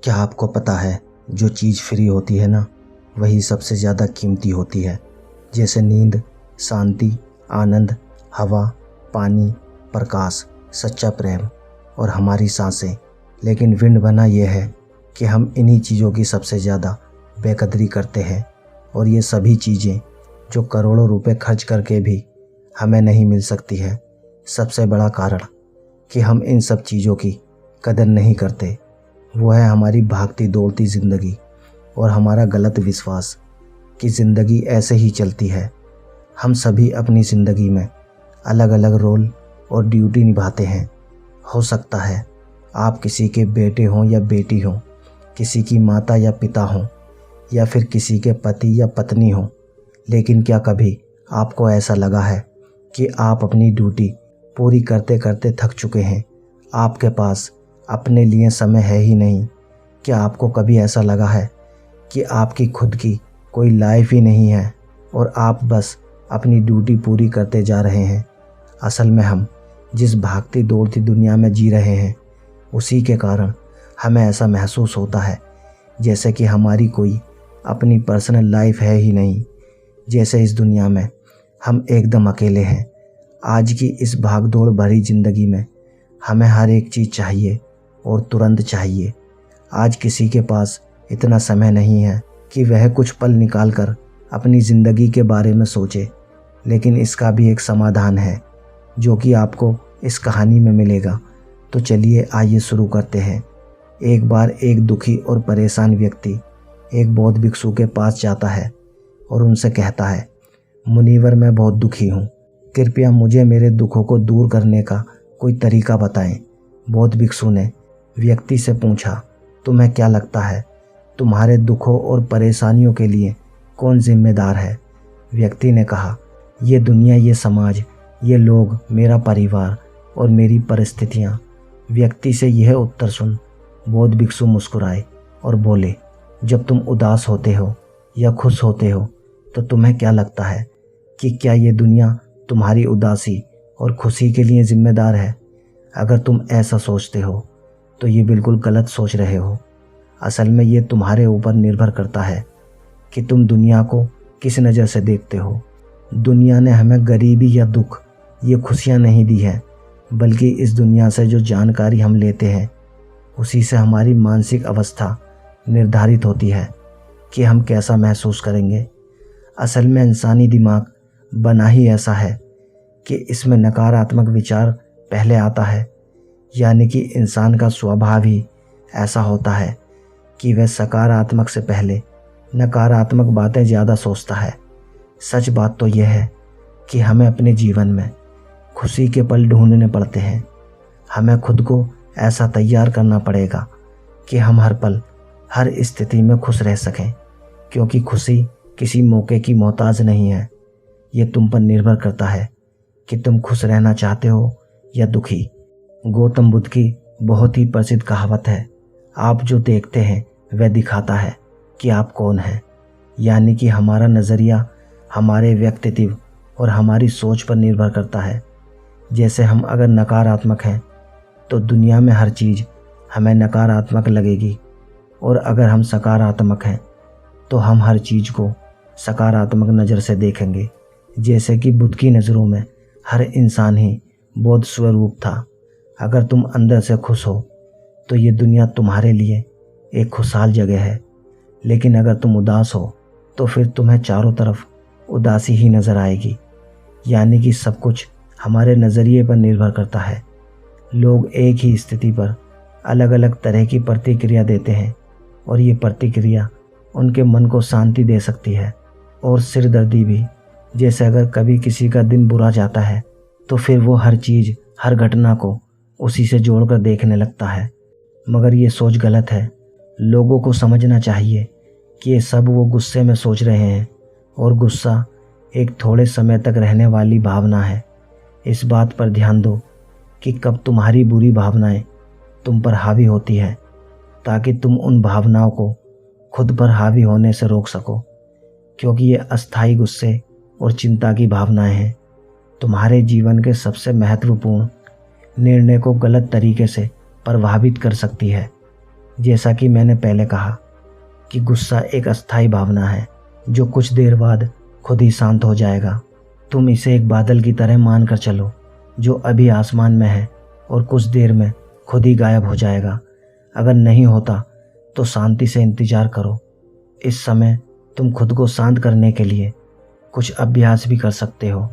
क्या आपको पता है, जो चीज़ फ्री होती है ना, वही सबसे ज़्यादा कीमती होती है। जैसे नींद, शांति, आनंद, हवा, पानी, प्रकाश, सच्चा प्रेम और हमारी सांसें। लेकिन विंड बना यह है कि हम इन्हीं चीज़ों की सबसे ज़्यादा बेकदरी करते हैं। और ये सभी चीज़ें जो करोड़ों रुपए खर्च करके भी हमें नहीं मिल सकती है। सबसे बड़ा कारण कि हम इन सब चीज़ों की कदर नहीं करते, वो है हमारी भागती दौड़ती ज़िंदगी और हमारा गलत विश्वास कि ज़िंदगी ऐसे ही चलती है। हम सभी अपनी ज़िंदगी में अलग अलग रोल और ड्यूटी निभाते हैं। हो सकता है आप किसी के बेटे हों या बेटी हों, किसी की माता या पिता हों, या फिर किसी के पति या पत्नी हों। लेकिन क्या कभी आपको ऐसा लगा है कि आप अपनी ड्यूटी पूरी करते करते थक चुके हैं, आपके पास अपने लिए समय है ही नहीं? क्या आपको कभी ऐसा लगा है कि आपकी खुद की कोई लाइफ ही नहीं है और आप बस अपनी ड्यूटी पूरी करते जा रहे हैं? असल में हम जिस भागती दौड़ती दुनिया में जी रहे हैं, उसी के कारण हमें ऐसा महसूस होता है जैसे कि हमारी कोई अपनी पर्सनल लाइफ है ही नहीं। जैसे इस दुनिया में हम एकदम अकेले हैं। आज की इस भाग दौड़ भरी ज़िंदगी में हमें हर एक चीज़ चाहिए और तुरंत चाहिए। आज किसी के पास इतना समय नहीं है कि वह कुछ पल निकाल कर अपनी ज़िंदगी के बारे में सोचे। लेकिन इसका भी एक समाधान है जो कि आपको इस कहानी में मिलेगा। तो चलिए आइए शुरू करते हैं। एक बार एक दुखी और परेशान व्यक्ति एक बौद्ध भिक्षु के पास जाता है और उनसे कहता है, मुनिवर, मैं बहुत दुखी हूँ, कृपया मुझे मेरे दुखों को दूर करने का कोई तरीका बताएं। बौद्ध भिक्षु ने व्यक्ति से पूछा, तुम्हें क्या लगता है, तुम्हारे दुखों और परेशानियों के लिए कौन जिम्मेदार है? व्यक्ति ने कहा, ये दुनिया, ये समाज, ये लोग, मेरा परिवार और मेरी परिस्थितियाँ। व्यक्ति से यह उत्तर सुन बौद्ध भिक्षु मुस्कुराए और बोले, जब तुम उदास होते हो या खुश होते हो तो तुम्हें क्या लगता है कि क्या ये दुनिया तुम्हारी उदासी और खुशी के लिए जिम्मेदार है? अगर तुम ऐसा सोचते हो तो ये बिल्कुल गलत सोच रहे हो। असल में ये तुम्हारे ऊपर निर्भर करता है कि तुम दुनिया को किस नज़र से देखते हो। दुनिया ने हमें गरीबी या दुख, ये खुशियाँ नहीं दी है, बल्कि इस दुनिया से जो जानकारी हम लेते हैं उसी से हमारी मानसिक अवस्था निर्धारित होती है कि हम कैसा महसूस करेंगे। असल में इंसानी दिमाग बना ही ऐसा है कि इसमें नकारात्मक विचार पहले आता है। यानी कि इंसान का स्वभाव ही ऐसा होता है कि वह सकारात्मक से पहले नकारात्मक बातें ज़्यादा सोचता है। सच बात तो यह है कि हमें अपने जीवन में खुशी के पल ढूंढने पड़ते हैं। हमें खुद को ऐसा तैयार करना पड़ेगा कि हम हर पल, हर स्थिति में खुश रह सकें, क्योंकि खुशी किसी मौके की मोहताज नहीं है। ये तुम पर निर्भर करता है कि तुम खुश रहना चाहते हो या दुखी। गौतम बुद्ध की बहुत ही प्रसिद्ध कहावत है, आप जो देखते हैं वह दिखाता है कि आप कौन हैं। यानी कि हमारा नज़रिया हमारे व्यक्तित्व और हमारी सोच पर निर्भर करता है। जैसे हम अगर नकारात्मक हैं तो दुनिया में हर चीज़ हमें नकारात्मक लगेगी, और अगर हम सकारात्मक हैं तो हम हर चीज़ को सकारात्मक नज़र से देखेंगे। जैसे कि बुद्ध की नज़रों में हर इंसान ही बौद्ध स्वरूप था। अगर तुम अंदर से खुश हो तो ये दुनिया तुम्हारे लिए एक खुशहाल जगह है। लेकिन अगर तुम उदास हो तो फिर तुम्हें चारों तरफ उदासी ही नज़र आएगी। यानी कि सब कुछ हमारे नज़रिए पर निर्भर करता है। लोग एक ही स्थिति पर अलग अलग तरह की प्रतिक्रिया देते हैं, और ये प्रतिक्रिया उनके मन को शांति दे सकती है और सिरदर्दी भी। जैसे अगर कभी किसी का दिन बुरा जाता है तो फिर वो हर चीज़, हर घटना को उसी से जोड़कर देखने लगता है। मगर ये सोच गलत है। लोगों को समझना चाहिए कि ये सब वो गुस्से में सोच रहे हैं, और गुस्सा एक थोड़े समय तक रहने वाली भावना है। इस बात पर ध्यान दो कि कब तुम्हारी बुरी भावनाएं तुम पर हावी होती है, ताकि तुम उन भावनाओं को खुद पर हावी होने से रोक सको, क्योंकि ये अस्थायी गुस्से और चिंता की भावनाएं हैं। तुम्हारे जीवन के सबसे महत्वपूर्ण निर्णय को गलत तरीके से प्रभावित कर सकती है। जैसा कि मैंने पहले कहा कि गुस्सा एक अस्थायी भावना है जो कुछ देर बाद खुद ही शांत हो जाएगा। तुम इसे एक बादल की तरह मान कर चलो जो अभी आसमान में है और कुछ देर में खुद ही गायब हो जाएगा। अगर नहीं होता तो शांति से इंतजार करो। इस समय तुम खुद को शांत करने के लिए कुछ अभ्यास भी कर सकते हो,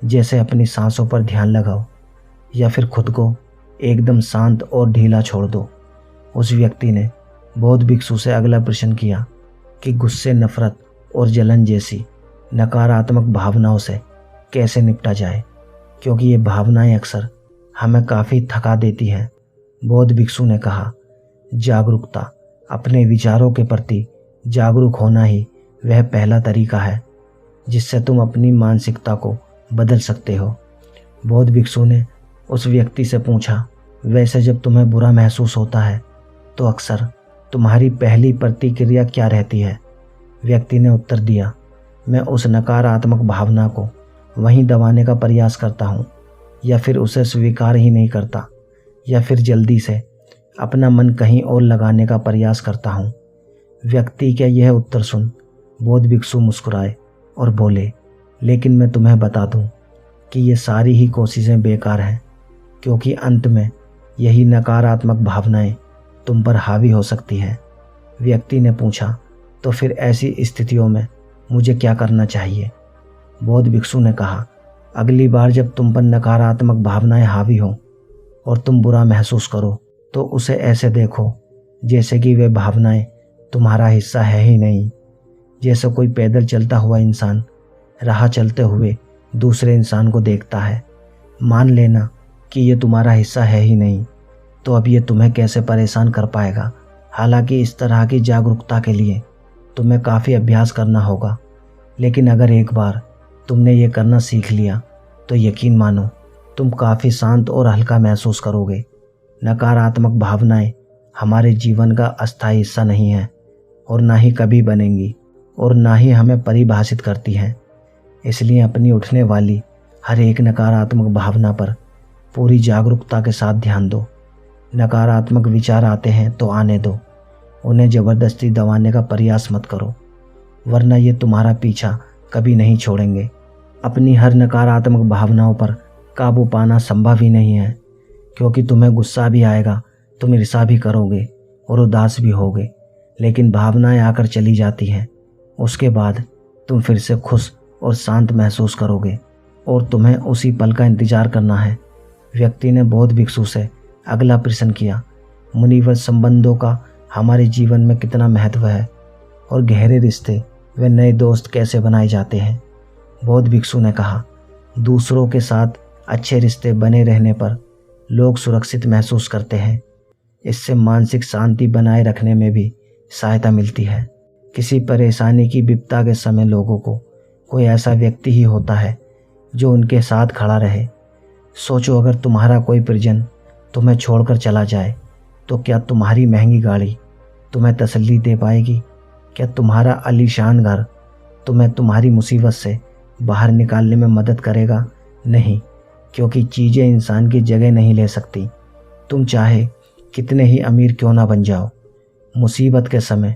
जैसे अपनी सांसों पर ध्यान लगाओ या फिर खुद को एकदम शांत और ढीला छोड़ दो। उस व्यक्ति ने बौद्ध भिक्षु से अगला प्रश्न किया कि गुस्से, नफरत और जलन जैसी नकारात्मक भावनाओं से कैसे निपटा जाए, क्योंकि ये भावनाएं अक्सर हमें काफ़ी थका देती हैं। बौद्ध भिक्षु ने कहा, जागरूकता, अपने विचारों के प्रति जागरूक होना ही वह पहला तरीका है जिससे तुम अपनी मानसिकता को बदल सकते हो। बौद्ध भिक्षु ने उस व्यक्ति से पूछा, वैसे जब तुम्हें बुरा महसूस होता है तो अक्सर तुम्हारी पहली प्रतिक्रिया क्या रहती है? व्यक्ति ने उत्तर दिया, मैं उस नकारात्मक भावना को वहीं दबाने का प्रयास करता हूँ, या फिर उसे स्वीकार ही नहीं करता, या फिर जल्दी से अपना मन कहीं और लगाने का प्रयास करता हूँ। व्यक्ति का यह उत्तर सुन बौद्ध भिक्षु मुस्कुराए और बोले, लेकिन मैं तुम्हें बता दूं कि ये सारी ही कोशिशें बेकार हैं, क्योंकि अंत में यही नकारात्मक भावनाएं तुम पर हावी हो सकती हैं। व्यक्ति ने पूछा, तो फिर ऐसी स्थितियों में मुझे क्या करना चाहिए? बौद्ध भिक्षु ने कहा, अगली बार जब तुम पर नकारात्मक भावनाएं हावी हों और तुम बुरा महसूस करो तो उसे ऐसे देखो जैसे कि वे भावनाएं तुम्हारा हिस्सा है ही नहीं। जैसे कोई पैदल चलता हुआ इंसान राह चलते हुए दूसरे इंसान को देखता है। मान लेना कि ये तुम्हारा हिस्सा है ही नहीं, तो अब ये तुम्हें कैसे परेशान कर पाएगा? हालांकि इस तरह की जागरूकता के लिए तुम्हें काफ़ी अभ्यास करना होगा, लेकिन अगर एक बार तुमने ये करना सीख लिया तो यकीन मानो तुम काफ़ी शांत और हल्का महसूस करोगे। नकारात्मक भावनाएं हमारे जीवन का अस्थायी हिस्सा नहीं है और ना ही कभी बनेंगी और ना ही हमें परिभाषित करती हैं। इसलिए अपनी उठने वाली हर एक नकारात्मक भावना पर पूरी जागरूकता के साथ ध्यान दो। नकारात्मक विचार आते हैं तो आने दो, उन्हें ज़बरदस्ती दबाने का प्रयास मत करो, वरना ये तुम्हारा पीछा कभी नहीं छोड़ेंगे। अपनी हर नकारात्मक भावनाओं पर काबू पाना संभव ही नहीं है, क्योंकि तुम्हें गुस्सा भी आएगा, तुम ईर्ष्या भी करोगे और उदास भी होगे, लेकिन भावनाएं आकर चली जाती हैं। उसके बाद तुम फिर से खुश और शांत महसूस करोगे और तुम्हें उसी पल का इंतजार करना है। व्यक्ति ने बौद्ध भिक्षु से अगला प्रश्न किया, मुनिवर संबंधों का हमारे जीवन में कितना महत्व है और गहरे रिश्ते व नए दोस्त कैसे बनाए जाते हैं? बौद्ध भिक्षु ने कहा, दूसरों के साथ अच्छे रिश्ते बने रहने पर लोग सुरक्षित महसूस करते हैं। इससे मानसिक शांति बनाए रखने में भी सहायता मिलती है। किसी परेशानी की विपदा के समय लोगों को कोई ऐसा व्यक्ति ही होता है जो उनके साथ खड़ा रहे। सोचो, अगर तुम्हारा कोई परिजन तुम्हें छोड़कर चला जाए तो क्या तुम्हारी महंगी गाड़ी तुम्हें तसल्ली दे पाएगी? क्या तुम्हारा आलीशान घर तुम्हें तुम्हारी मुसीबत से बाहर निकालने में मदद करेगा? नहीं, क्योंकि चीज़ें इंसान की जगह नहीं ले सकती। तुम चाहे कितने ही अमीर क्यों ना बन जाओ, मुसीबत के समय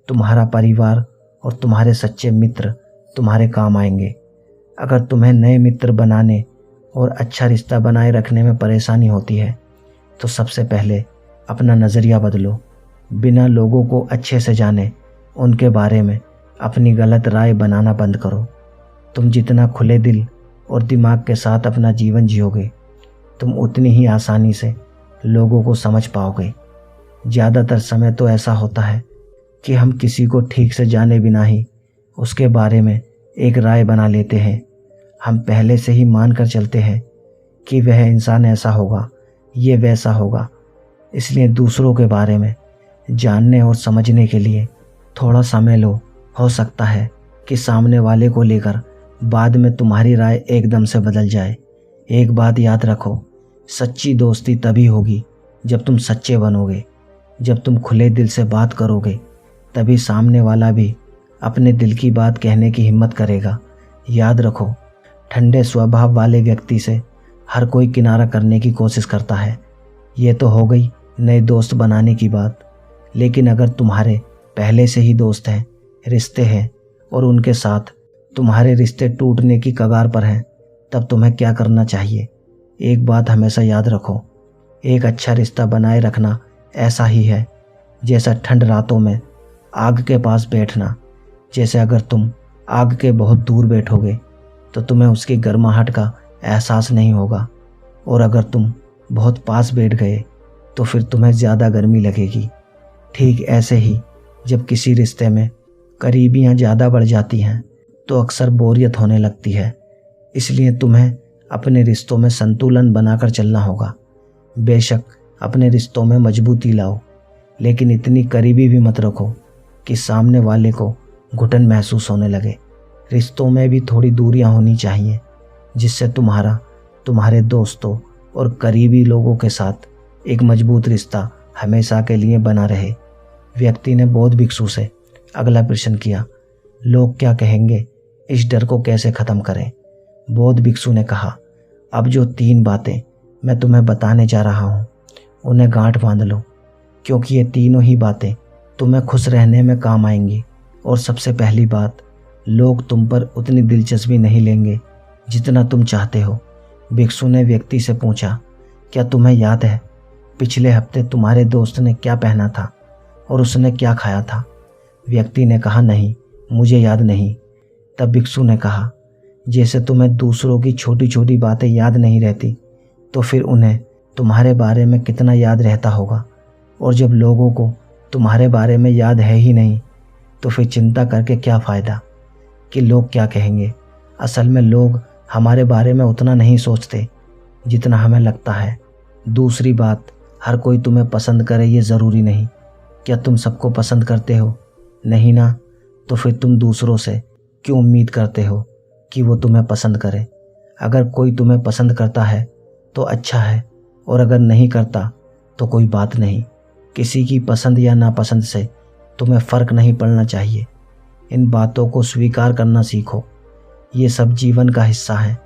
तुम्हारा परिवार और तुम्हारे सच्चे मित्र तुम्हारे काम आएंगे। अगर तुम्हें नए मित्र बनाने और अच्छा रिश्ता बनाए रखने में परेशानी होती है तो सबसे पहले अपना नज़रिया बदलो। बिना लोगों को अच्छे से जाने उनके बारे में अपनी गलत राय बनाना बंद करो। तुम जितना खुले दिल और दिमाग के साथ अपना जीवन जियोगे, तुम उतनी ही आसानी से लोगों को समझ पाओगे। ज़्यादातर समय तो ऐसा होता है कि हम किसी को ठीक से जाने बिना ही उसके बारे में एक राय बना लेते हैं। हम पहले से ही मान कर चलते हैं कि वह इंसान ऐसा होगा, ये वैसा होगा। इसलिए दूसरों के बारे में जानने और समझने के लिए थोड़ा समय लो। हो सकता है कि सामने वाले को लेकर बाद में तुम्हारी राय एकदम से बदल जाए। एक बात याद रखो, सच्ची दोस्ती तभी होगी जब तुम सच्चे बनोगे। जब तुम खुले दिल से बात करोगे तभी सामने वाला भी अपने दिल की बात कहने की हिम्मत करेगा। याद रखो, ठंडे स्वभाव वाले व्यक्ति से हर कोई किनारा करने की कोशिश करता है। ये तो हो गई नए दोस्त बनाने की बात। लेकिन अगर तुम्हारे पहले से ही दोस्त हैं, रिश्ते हैं और उनके साथ तुम्हारे रिश्ते टूटने की कगार पर हैं, तब तुम्हें क्या करना चाहिए? एक बात हमेशा याद रखो, एक अच्छा रिश्ता बनाए रखना ऐसा ही है जैसा ठंड रातों में आग के पास बैठना। जैसे अगर तुम आग के बहुत दूर बैठोगे तो तुम्हें उसकी गर्माहट का एहसास नहीं होगा, और अगर तुम बहुत पास बैठ गए तो फिर तुम्हें ज़्यादा गर्मी लगेगी। ठीक ऐसे ही जब किसी रिश्ते में करीबियाँ ज़्यादा बढ़ जाती हैं तो अक्सर बोरियत होने लगती है। इसलिए तुम्हें अपने रिश्तों में संतुलन बनाकर चलना होगा। बेशक अपने रिश्तों में मजबूती लाओ, लेकिन इतनी करीबी भी मत रखो कि सामने वाले को घुटन महसूस होने लगे। रिश्तों में भी थोड़ी दूरियां होनी चाहिए, जिससे तुम्हारे दोस्तों और करीबी लोगों के साथ एक मजबूत रिश्ता हमेशा के लिए बना रहे। व्यक्ति ने बौद्ध भिक्षु से अगला प्रश्न किया, लोग क्या कहेंगे, इस डर को कैसे ख़त्म करें? बौद्ध भिक्षु ने कहा, अब जो 3 बातें मैं तुम्हें बताने जा रहा हूँ उन्हें गांठ बांध लो, क्योंकि ये तीनों ही बातें तुम्हें खुश रहने में काम आएंगी। और सबसे पहली बात, लोग तुम पर उतनी दिलचस्पी नहीं लेंगे जितना तुम चाहते हो। भिक्षु ने व्यक्ति से पूछा, क्या तुम्हें याद है पिछले हफ्ते तुम्हारे दोस्त ने क्या पहना था और उसने क्या खाया था? व्यक्ति ने कहा, नहीं, मुझे याद नहीं। तब भिक्षु ने कहा, जैसे तुम्हें दूसरों की छोटी छोटी बातें याद नहीं रहती तो फिर उन्हें तुम्हारे बारे में कितना याद रहता होगा। और जब लोगों को तुम्हारे बारे में याद है ही नहीं तो फिर चिंता करके क्या फ़ायदा कि लोग क्या कहेंगे। असल में लोग हमारे बारे में उतना नहीं सोचते जितना हमें लगता है। दूसरी बात, हर कोई तुम्हें पसंद करे ये ज़रूरी नहीं। क्या तुम सबको पसंद करते हो? नहीं ना, तो फिर तुम दूसरों से क्यों उम्मीद करते हो कि वो तुम्हें पसंद करे? अगर कोई तुम्हें पसंद करता है तो अच्छा है, और अगर नहीं करता तो कोई बात नहीं। किसी की पसंद या नापसंद से तुम्हें फ़र्क नहीं पड़ना चाहिए। इन बातों को स्वीकार करना सीखो, ये सब जीवन का हिस्सा है।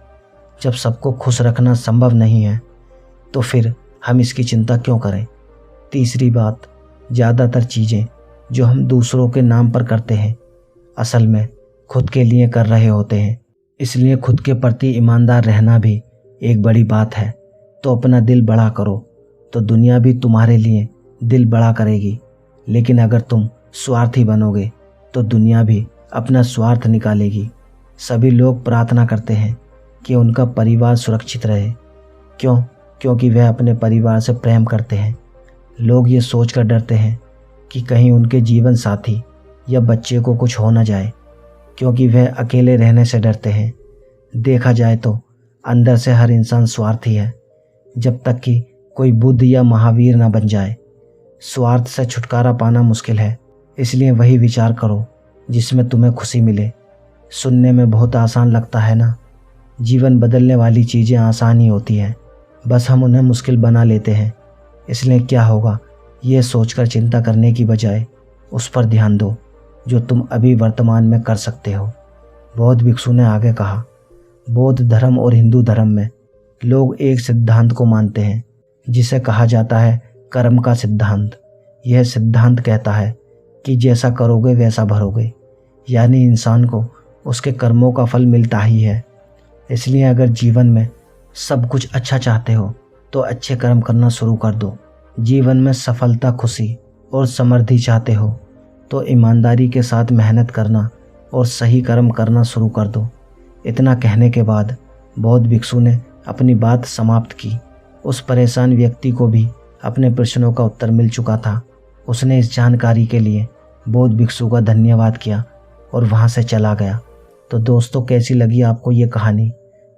जब सबको खुश रखना संभव नहीं है तो फिर हम इसकी चिंता क्यों करें? तीसरी बात, ज़्यादातर चीज़ें जो हम दूसरों के नाम पर करते हैं असल में खुद के लिए कर रहे होते हैं। इसलिए खुद के प्रति ईमानदार रहना भी एक बड़ी बात है। तो अपना दिल बड़ा करो तो दुनिया भी तुम्हारे लिए दिल बड़ा करेगी। लेकिन अगर तुम स्वार्थी बनोगे तो दुनिया भी अपना स्वार्थ निकालेगी। सभी लोग प्रार्थना करते हैं कि उनका परिवार सुरक्षित रहे। क्यों? क्योंकि वह अपने परिवार से प्रेम करते हैं। लोग ये सोचकर डरते हैं कि कहीं उनके जीवन साथी या बच्चे को कुछ हो न जाए, क्योंकि वह अकेले रहने से डरते हैं। देखा जाए तो अंदर से हर इंसान स्वार्थी है, जब तक कि कोई बुद्ध या महावीर ना बन जाए। स्वार्थ से छुटकारा पाना मुश्किल है, इसलिए वही विचार करो जिसमें तुम्हें खुशी मिले। सुनने में बहुत आसान लगता है ना? जीवन बदलने वाली चीज़ें आसान ही होती हैं, बस हम उन्हें मुश्किल बना लेते हैं। इसलिए क्या होगा ये सोचकर चिंता करने की बजाय उस पर ध्यान दो जो तुम अभी वर्तमान में कर सकते हो। बौद्ध भिक्षु ने आगे कहा, बौद्ध धर्म और हिंदू धर्म में लोग एक सिद्धांत को मानते हैं जिसे कहा जाता है कर्म का सिद्धांत। यह सिद्धांत कहता है कि जैसा करोगे वैसा भरोगे, यानी इंसान को उसके कर्मों का फल मिलता ही है। इसलिए अगर जीवन में सब कुछ अच्छा चाहते हो तो अच्छे कर्म करना शुरू कर दो। जीवन में सफलता, खुशी और समृद्धि चाहते हो तो ईमानदारी के साथ मेहनत करना और सही कर्म करना शुरू कर दो। इतना कहने के बाद बौद्ध भिक्षु ने अपनी बात समाप्त की। उस परेशान व्यक्ति को भी अपने प्रश्नों का उत्तर मिल चुका था। उसने इस जानकारी के लिए बौद्ध भिक्षु का धन्यवाद किया और वहाँ से चला गया। तो दोस्तों, कैसी लगी आपको ये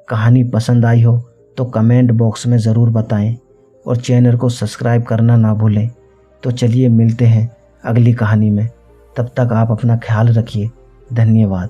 कहानी पसंद आई हो तो कमेंट बॉक्स में ज़रूर बताएं और चैनल को सब्सक्राइब करना ना भूलें। तो चलिए मिलते हैं अगली कहानी में। तब तक आप अपना ख्याल रखिए। धन्यवाद।